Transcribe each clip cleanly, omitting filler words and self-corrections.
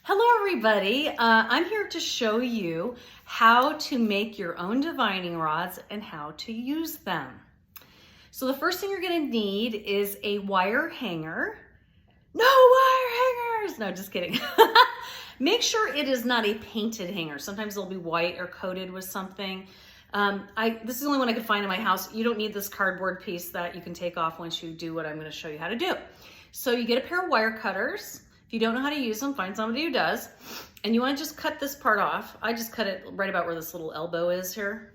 Hello everybody, I'm here to show you how to make your own divining rods and how to use them. So the first thing you're going to need is a wire hanger. No wire hangers! No, just kidding. Make sure it is not a painted hanger. Sometimes they'll be white or coated with something. This is the only one I could find in my house. You don't need this cardboard piece that you can take off once you do what I'm going to show you how to do. So you get a pair of wire cutters. If you don't know how to use them, find somebody who does. And you want to just cut this part off. I just cut it right about where this little elbow is here.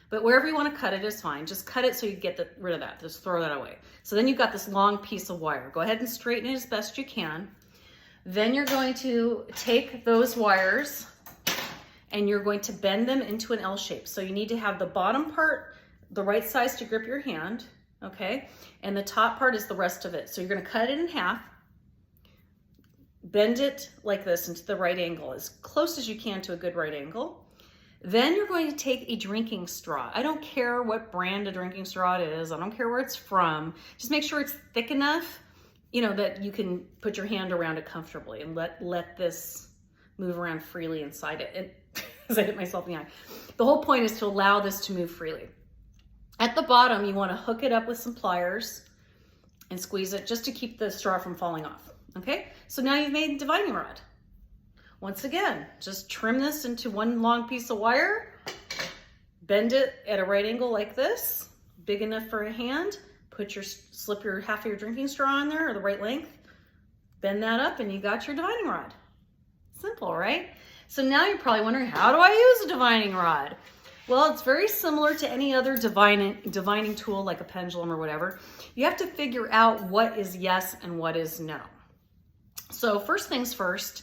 But wherever you want to cut it is fine. Just cut it so you get rid of that. Just throw that away. So then you've got this long piece of wire. Go ahead and straighten it as best you can. Then you're going to take those wires and you're going to bend them into an L shape. So you need to have the bottom part the right size to grip your hand, okay? And the top part is the rest of it. So you're going to cut it in half. Bend it like this into the right angle, as close as you can to a good right angle. Then you're going to take a drinking straw. I don't care what brand of drinking straw it is. I don't care where it's from. Just make sure it's thick enough, you know, that you can put your hand around it comfortably and let this move around freely inside it. And as I hit myself in the eye. The whole point is to allow this to move freely. At the bottom, you want to hook it up with some pliers and squeeze it just to keep the straw from falling off. Okay, so now you've made a divining rod. Once again, just trim this into one long piece of wire, bend it at a right angle like this, big enough for a hand, slip your half of your drinking straw in there or the right length, bend that up and you got your divining rod. Simple, right? So now you're probably wondering, how do I use a divining rod? Well, it's very similar to any other divining tool like a pendulum or whatever. You have to figure out what is yes and what is no. So first things first,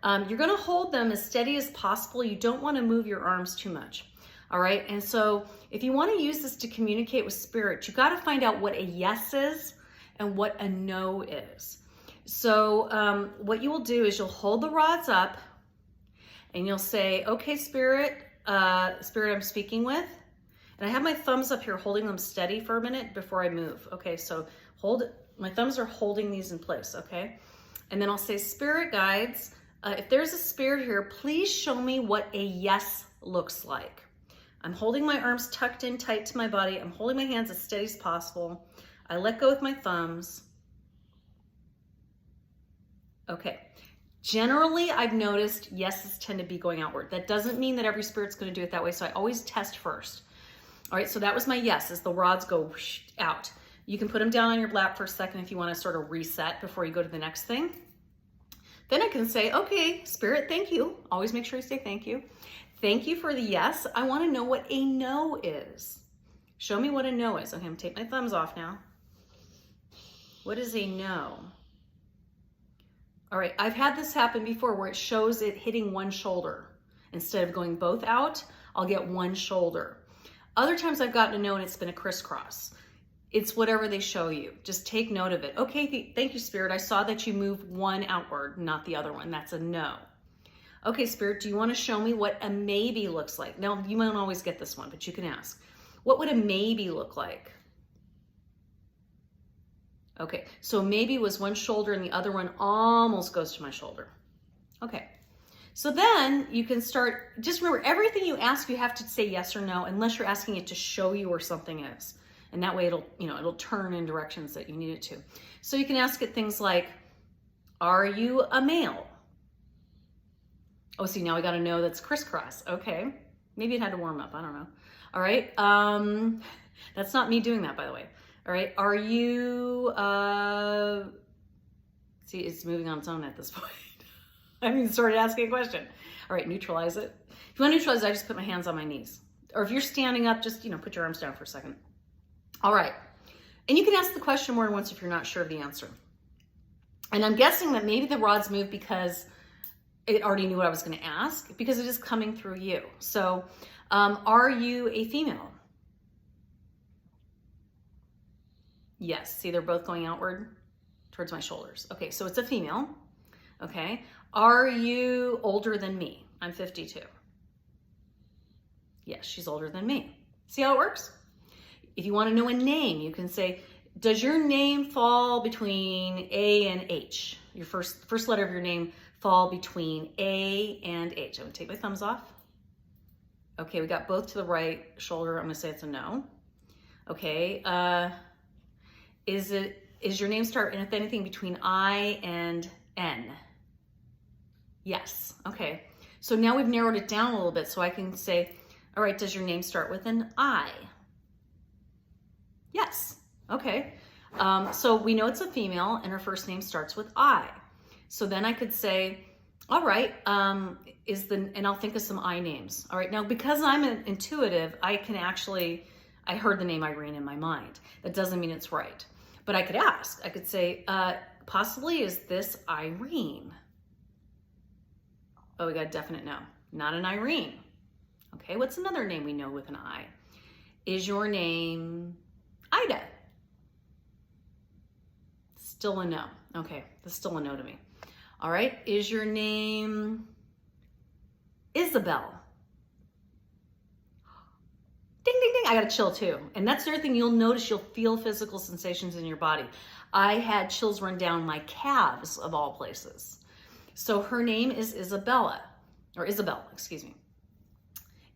you're going to hold them as steady as possible. You don't want to move your arms too much. All right. And so if you want to use this to communicate with spirit, you got to find out what a yes is and what a no is. So what you will do is you'll hold the rods up and you'll say, okay, spirit, spirit I'm speaking with. And I have my thumbs up here holding them steady for a minute before I move. Okay. So my thumbs are holding these in place. Okay. And then I'll say, spirit guides, if there's a spirit here, please show me what a yes looks like. I'm holding my arms tucked in tight to my body. I'm holding my hands as steady as possible. I let go with my thumbs. Okay. Generally, I've noticed yeses tend to be going outward. That doesn't mean that every spirit's going to do it that way. So I always test first. All right. So that was my yes as the rods go whoosh, out. You can put them down on your lap for a second if you want to sort of reset before you go to the next thing. Then I can say, okay, spirit, thank you. Always make sure you say thank you. Thank you for the yes. I want to know what a no is. Show me what a no is. Okay, I'm going to take my thumbs off now. What is a no? All right, I've had this happen before where it shows it hitting one shoulder. Instead of going both out, I'll get one shoulder. Other times I've gotten a no and it's been a crisscross. It's whatever they show you. Just take note of it. Okay, thank you, Spirit. I saw that you moved one outward, not the other one. That's a no. Okay, Spirit, do you want to show me what a maybe looks like? Now, you won't always get this one, but you can ask. What would a maybe look like? Okay, so maybe was one shoulder and the other one almost goes to my shoulder. Okay, so then you can start, just remember, everything you ask, you have to say yes or no, unless you're asking it to show you where something is. And that way it'll turn in directions that you need it to. So you can ask it things like, are you a male? Oh, see, now we got to know that's crisscross. Okay. Maybe it had to warm up. I don't know. All right. That's not me doing that, by the way. All right. Are you, see, it's moving on its own at this point. I haven't even started asking a question. All right. Neutralize it. If you want to neutralize it, I just put my hands on my knees. Or if you're standing up, just, put your arms down for a second. All right. And you can ask the question more than once if you're not sure of the answer. And I'm guessing that maybe the rods moved because it already knew what I was going to ask, because it is coming through you. So, are you a female? Yes. See, they're both going outward towards my shoulders. Okay. So it's a female. Okay. Are you older than me? I'm 52. Yes, she's older than me. See how it works? If you want to know a name, you can say, does your name fall between A and H? Your first letter of your name fall between A and H. I'm gonna take my thumbs off. Okay, we got both to the right shoulder. I'm gonna say it's a no. Okay, is your name start with anything between I and N? Yes, okay. So now we've narrowed it down a little bit, so I can say, all right, does your name start with an I? Yes, okay. So we know it's a female and her first name starts with I. So then I could say, all right, and I'll think of some I names. All right, now because I'm an intuitive, I heard the name Irene in my mind. That doesn't mean it's right. But I could ask, I could say, possibly is this Irene? Oh, we got a definite no, not an Irene. Okay, what's another name we know with an I? Is your name Ida? Still a no. Okay, that's still a no to me. All right, is your name Isabel? Ding, ding, ding, I got a chill too. And that's the other thing you'll notice, you'll feel physical sensations in your body. I had chills run down my calves of all places. So her name is Isabel, excuse me.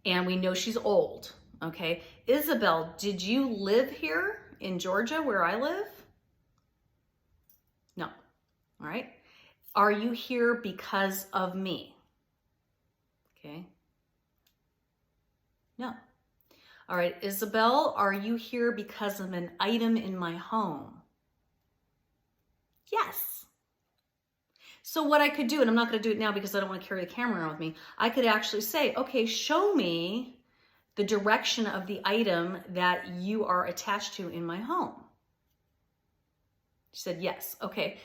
And we know she's old, okay? Isabel, did you live here in Georgia where I live? No, all right. Are you here because of me? Okay. No. All right, Isabel, are you here because of an item in my home? Yes. So what I could do, and I'm not going to do it now because I don't want to carry the camera around with me, I could actually say, okay, show me the direction of the item that you are attached to in my home. She said, yes. Okay.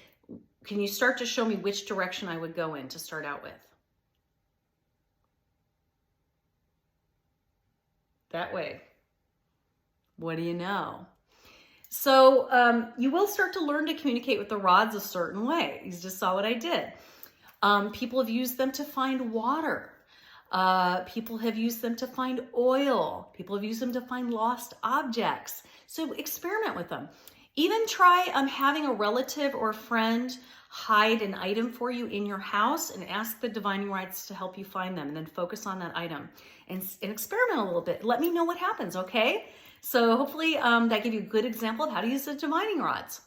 Can you start to show me which direction I would go in to start out with? That way. What do you know? So you will start to learn to communicate with the rods a certain way. You just saw what I did. People have used them to find water. People have used them to find oil. People have used them to find lost objects. So experiment with them. Even try having a relative or friend hide an item for you in your house and ask the diviningrods to help you find them, and then focus on that item and experiment a little bit. Let me know what happens, okay? So hopefully that gave you a good example of how to use the diviningrods.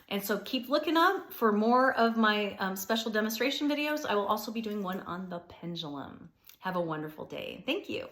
And so keep looking up for more of my special demonstration videos. I will also be doing one on the pendulum. Have a wonderful day. Thank you.